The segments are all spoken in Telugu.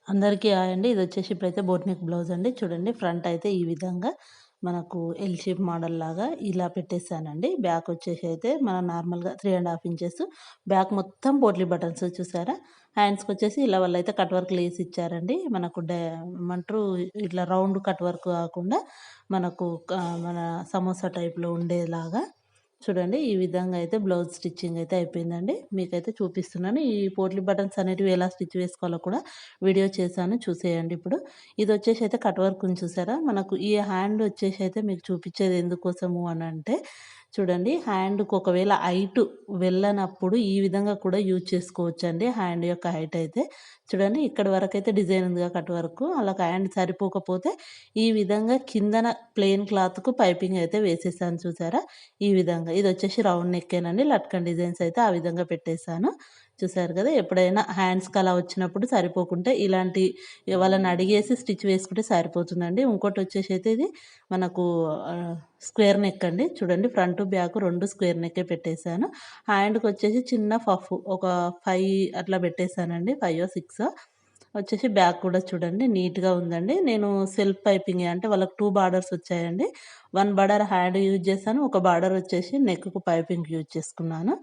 అందరికీ హాయ్ అండి. ఇదొచ్చేసి ఇప్పుడైతే బోట్ నెక్ బ్లౌజ్ అండి. చూడండి ఫ్రంట్ అయితే ఈ విధంగా మనకు ఎల్ షేప్ మోడల్ లాగా ఇలా పెట్టేసానండి. బ్యాక్ వచ్చేసి అయితే మనం నార్మల్‌గా 3½ ఇంచెస్ బ్యాక్ మొత్తం పోట్లీ బటన్స్ చూసారా? హ్యాండ్స్‌కొచ్చేసి ఇలా వాళ్ళైతే కట్ వర్క్ లేస్ ఇచ్చారండి. మనకు ఏమంటారు ఇట్లా రౌండ్ కట్ వర్క్ కాకుండా మనకు మన సమోసా టైప్‌లో ఉండేలాగా చూడండి ఈ విధంగా అయితే బ్లౌజ్ స్టిచ్చింగ్ అయితే అయిపోయిందండి. మీకైతే చూపిస్తున్నాను. ఈ పోట్లీ బటన్స్ అనేటివి ఎలా స్టిచ్ వేసుకోవాలో కూడా వీడియో చేశాను చూసేయండి ఇప్పుడు. ఇదొచ్చేసి అయితే కట్ వర్క్ ఉంది చూసారా? మనకు ఈ హ్యాండ్ వచ్చేసి అయితే మీకు చూపించేది ఎందుకోసము అనంటే చూడండి హ్యాండ్‌కి ఒకవేళ హైట్ వెళ్ళనప్పుడు ఈ విధంగా కూడా యూజ్ చేసుకోవచ్చండి. హ్యాండ్ యొక్క హైట్ అయితే. చూడండి ఇక్కడి వరకైతే డిజైన్ ఉందిగా కట్ వర్క్. అలా హ్యాండ్ సరిపోకపోతే ఈ విధంగా కిందన ప్లెయిన్ క్లాత్‌కు పైపింగ్ అయితే వేసేసాను చూసారా? ఈ విధంగా. ఇదొచ్చేసి రౌండ్ నెక్కేనండి. లట్కన్ డిజైన్స్ అయితే ఆ విధంగా పెట్టేసాను. చూసారు కదా! ఎప్పుడైనా హ్యాండ్స్‌కి అలా వచ్చినప్పుడు సరిపోకుంటే ఇలాంటి వాళ్ళని అడిగేసి స్టిచ్ వేసుకుంటే సరిపోతుందండి. ఇంకోటొచ్చేసి అయితే ఇది మనకు స్క్వేర్ నెక్ అండి. చూడండి ఫ్రంట్, బ్యాక్ 2 స్క్వేర్ నెక్కే పెట్టేసాను. హ్యాండ్‌కొచ్చేసి చిన్న పఫ్ ఒక 5 అట్లా పెట్టేసానండి. 5 6 వచ్చేసి బ్యాక్ కూడా చూడండి నీట్‌గా ఉందండి. నేను సెల్ఫ్ పైపింగే అంటే వాళ్ళకి 2 బార్డర్స్ వచ్చాయండి. 1 బార్డర్ హ్యాండ్ యూజ్ చేశాను. ఒక బార్డర్ వచ్చేసి నెక్‌కు పైపింగ్ యూజ్ చేసుకున్నాను.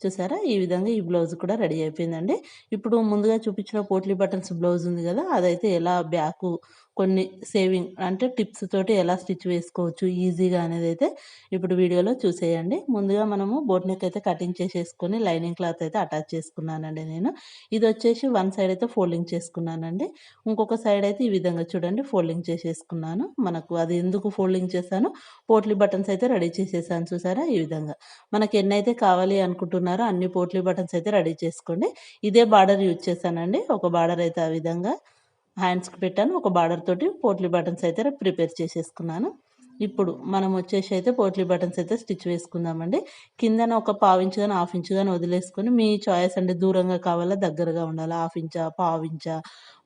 చూసారా? ఈ విధంగా ఈ బ్లౌజ్ కూడా రెడీ అయిపోయిందండి. ఇప్పుడు ముందుగా చూపించిన పోట్లీ బటన్స్ బ్లౌజ్ ఉంది గదా! అదైతే ఎలా బ్యాకు కొన్ని సేవింగ్ అంటే టిప్స్ తోటి ఎలా స్టిచ్ వేసుకోవచ్చు ఈజీగా అనేదైతే ఇప్పుడు వీడియోలో చూసేయండి. ముందుగా మనము బోట్ నెక్ అయితే కటింగ్ చేసేసుకొని లైనింగ్ క్లాత్ అయితే అటాచ్ చేసుకున్నానండి నేను. ఇదొచ్చేసి వన్ సైడ్ అయితే ఫోల్డింగ్ చేసుకున్నానండి. ఇంకొక సైడ్ అయితే ఈ విధంగా చూడండి ఫోల్డింగ్ చేసేసుకున్నాను. మనకు అది ఎందుకు ఫోల్డింగ్ చేశానో పోట్లీ బటన్స్ అయితే రెడీ చేసేసాను చూసారా? ఈ విధంగా. మనకి ఎన్నైతే కావాలి అనుకుంటున్నారో అన్ని పోట్లీ బటన్స్ అయితే రెడీ చేసుకోండి. ఇదే బార్డర్ యూజ్ చేశానండి. ఒక బార్డర్ అయితే ఆ విధంగా హ్యాండ్స్‌కి పెట్టాను. ఒక బార్డర్ తోటి పోట్లీ బటన్స్ అయితే ప్రిపేర్ చేసేసుకున్నాను. ఇప్పుడు మనం వచ్చేసి అయితే పోట్లీ బటన్స్ అయితే స్టిచ్ వేసుకుందామండి. కిందన ఒక పావించు గాని, హాఫ్ ఇంచ్ గాని వదిలేసుకొని మీ చాయిస్ అండి. దూరంగా కావాలా? దగ్గరగా ఉండాలా? హాఫ్ ఇంచా? పావించా?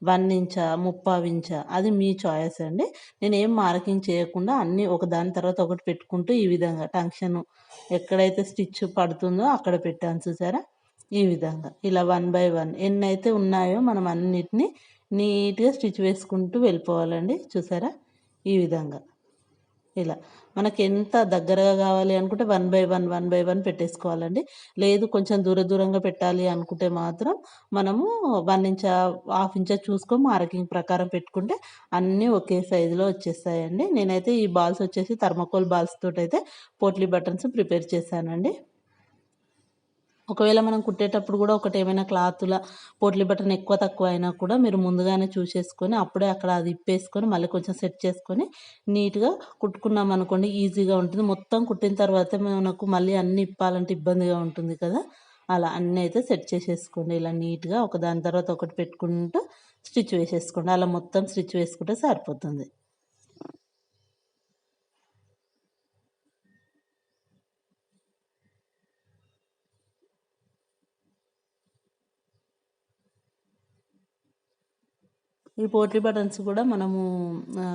1 ఇంచా? ముప్పావు ఇంచా? అది మీ చాయిస్ అండి. నేనేం మార్కింగ్ చేయకుండా అన్నీ ఒకదాని తర్వాత ఒకటి పెట్టుకుంటూ ఈ విధంగా టంక్షన్ ఎక్కడైతే స్టిచ్ పడుతుందో అక్కడ పెట్టాను చూసారా? ఈ విధంగా. ఇలా 1 బై 1 ఎన్నైతే ఉన్నాయో మనం అన్నిటిని నీట్‌గా స్టిచ్ వేసుకుంటూ వెళ్ళిపోవాలండి. చూసారా? ఈ విధంగా. ఇలా. మనకెంత దగ్గరగా గావాలి అనుకుంటే 1 బై 1, 1 బై 1 పెట్టేసుకోవాలండి. లేదు కొంచెం దూరంగా పెట్టాలి అనుకుంటే మాత్రం మనము 1 ఇంచా, హాఫ్ ఇంచా చూసుకొని మార్కింగ్ ప్రకారం పెట్టుకుంటే అన్నీ ఒకే సైజులో వచ్చేస్తాయండి. నేనైతే ఈ బాల్స్ వచ్చేసి థర్మాకోల్ బాల్స్ తోటైతే పోట్లీ బటన్స్ ప్రిపేర్ చేశానండి. ఒకవేళ మనం కుట్టేటప్పుడు గూడా ఒకటేమైనా క్లాతుల పోట్లీ బటన్ ఎక్కువ, తక్కువ అయినా కూడా మీరు ముందుగానే చూసేసుకొని, అప్పుడే అక్కడ అది ఇప్పేసుకొని, మళ్ళీ కొంచెం సెట్ చేసుకొని, నీట్‌గా కుట్టుకున్నామనుకోండి ఈజీగా ఉంటుంది. మొత్తం కుట్టిన తర్వాతే మనకు మళ్ళీ అన్నీ ఇప్పాలంటే ఇబ్బందిగా ఉంటుంది కదా! అలా అన్నీ అయితే సెట్ చేసేసుకోండి. ఇలా నీట్‌గా ఒకదాని తర్వాత ఒకటి పెట్టుకుంటూ స్టిచ్ వేసేసుకోండి. అలా మొత్తం స్టిచ్ వేసుకుంటే సరిపోతుంది. ఈ పోట్లీ బటన్స్ కూడా మనము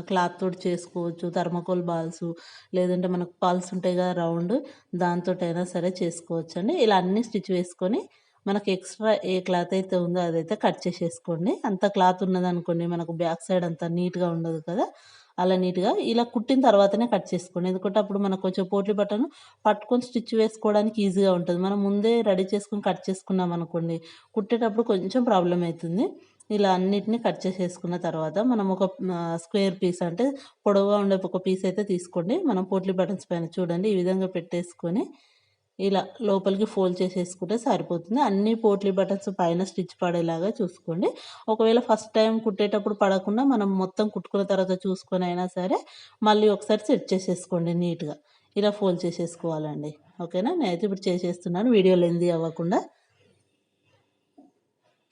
క్లాత్ తోటి చేసుకోవచ్చు. థర్మాకోల్ బాల్సు లేదంటే మనకు పల్స్ ఉంటాయి కదా రౌండ్ దాంతోటైనా సరే చేసుకోవచ్చండి. ఇలా అన్నీ స్టిచ్ వేసుకొని మనకి ఎక్స్‌ట్రా ఏ క్లాత్ అయితే ఉందో అదైతే కట్ చేసేసుకోండి. అంత క్లాత్ ఉన్నదనుకోండి మనకు బ్యాక్ సైడ్ అంతా నీట్‌గా ఉండదు కదా! అలా నీట్‌గా ఇలా కుట్టిన తర్వాతనే కట్ చేసుకోండి. ఎందుకంటే అప్పుడు మనకు కొంచెం పోట్లీ బటన్ పట్టుకొని స్టిచ్ వేసుకోవడానికి ఈజీగా ఉంటది. మనం ముందే రెడీ చేసుకొని కట్ చేసుకున్నామనుకోండి కుట్టేటప్పుడు కొంచెం ప్రాబ్లమ్ అయితుంది. ఇలా అన్నిటిని కట్ చేసేసుకున్న తర్వాత మనం ఒక స్క్వేర్ పీస్ అంటే పొడవుగా ఉండే ఒక పీస్ అయితే తీసుకోండి. మనం పోట్లీ బటన్స్ పైన చూడండి ఈ విధంగా పెట్టేసుకొని ఇలా లోపలికి ఫోల్డ్ చేసేసుకుంటే సరిపోతుంది. అన్ని పోట్లీ బటన్స్ పైన స్టిచ్ పడేలాగా చూసుకోండి. ఒకవేళ ఫస్ట్ టైం కుట్టేటప్పుడు పడకుండా మనం మొత్తం కుట్టుకున్న తర్వాత చూసుకొనైనా సరే మళ్ళీ ఒకసారి సెట్ చేసేసుకోండి నీట్‌గా. ఇలా ఫోల్డ్ చేసేసుకోవాలండి. ఓకేనా? నేనైతే ఇప్పుడు చేసేస్తున్నాను వీడియో లెంతీ అవ్వకుండా.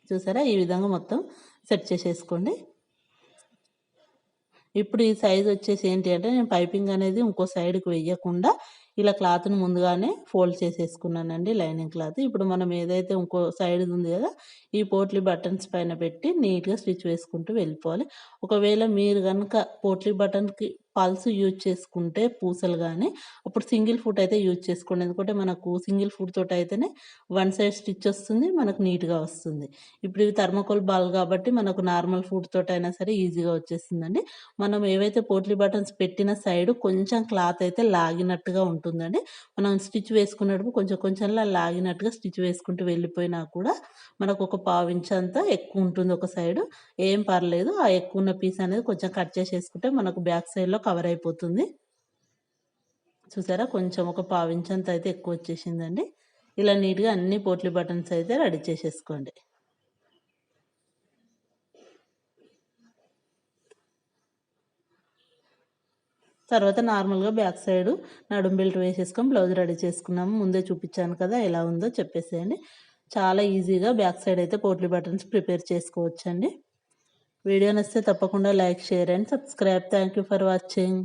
చూసారా? ఈ విధంగా మొత్తం సెట్ చేసేసుకోండి. ఇప్పుడు ఈ సైజ్ వచ్చేసి ఏంటి అంటే నేను పైపింగ్ అనేది ఇంకో సైడ్‌కి వెయ్యకుండా ఇలా క్లాత్‌ని ముందుగానే ఫోల్డ్ చేసేసుకున్నానండి లైనింగ్ క్లాత్. ఇప్పుడు మనం ఏదైతే ఇంకో సైడ్‌ది ఉంది గదా! ఈ పోట్లీ బటన్స్ పైన పెట్టి నీట్‌గా స్టిచ్ వేసుకుంటూ వెళ్ళిపోవాలి. ఒకవేళ మీరు గనుక పోట్లీ బటన్‌కి పల్స్ యూజ్ చేసుకుంటే పూసలు గానీ, అప్పుడు సింగిల్ ఫుట్ అయితే యూజ్ చేసుకోండి. ఎందుకంటే మనకు సింగిల్ ఫుట్ తోటయితేనే వన్ సైడ్ స్టిచ్ వస్తుంది. మనకు నీట్‌గా వస్తుంది. ఇప్పుడు ఇవి థర్మాకోల్ బాల్ కాబట్టి మనకు నార్మల్ ఫుట్ తోటయినా సరే ఈజీగా వచ్చేస్తుందండి. మనం ఏవైతే పోట్లీ బటన్స్ పెట్టిన సైడు కొంచెం క్లాత్ అయితే లాగినట్టుగా ఉంటుందండి. మనం స్టిచ్ వేసుకునేటప్పుడు కొంచెం కొంచెంలా లాగినట్టుగా స్టిచ్ వేసుకుంటూ వెళ్ళిపోయినా కూడా మనకొక పావించంతా ఎక్కువుంటుంది ఒక సైడు. ఏం పర్లేదు. ఆ ఎక్కువున్న పీస్ అనేది కొంచెం కట్ చేసేసుకుంటే మనకు బ్యాక్ సైడ్‌లో కవర్ అయిపోతుంది. చూసారా? కొంచెం ఒక పావించంత అయితే ఎక్కువొచ్చేసిందండి. ఇలా నీట్‌గా అన్ని పోట్లీ బటన్స్ అయితే రెడీ చేసేసుకోండి. తర్వాత నార్మల్‌గా బ్యాక్ సైడు నడుం బెల్ట్ వేసేసుకొని బ్లౌజ్ రెడీ చేసుకున్నాము. ముందే చూపిచ్చాను కదా! ఎలా ఉందో చెప్పేసేయండి. చాలా ఈజీగా బ్యాక్ సైడ్ అయితే పోట్లీ బటన్స్ ప్రిపేర్ చేసుకోవచ్చండి. వీడియో నచ్చితే తప్పకుండా like, share and subscribe. Thank you for watching.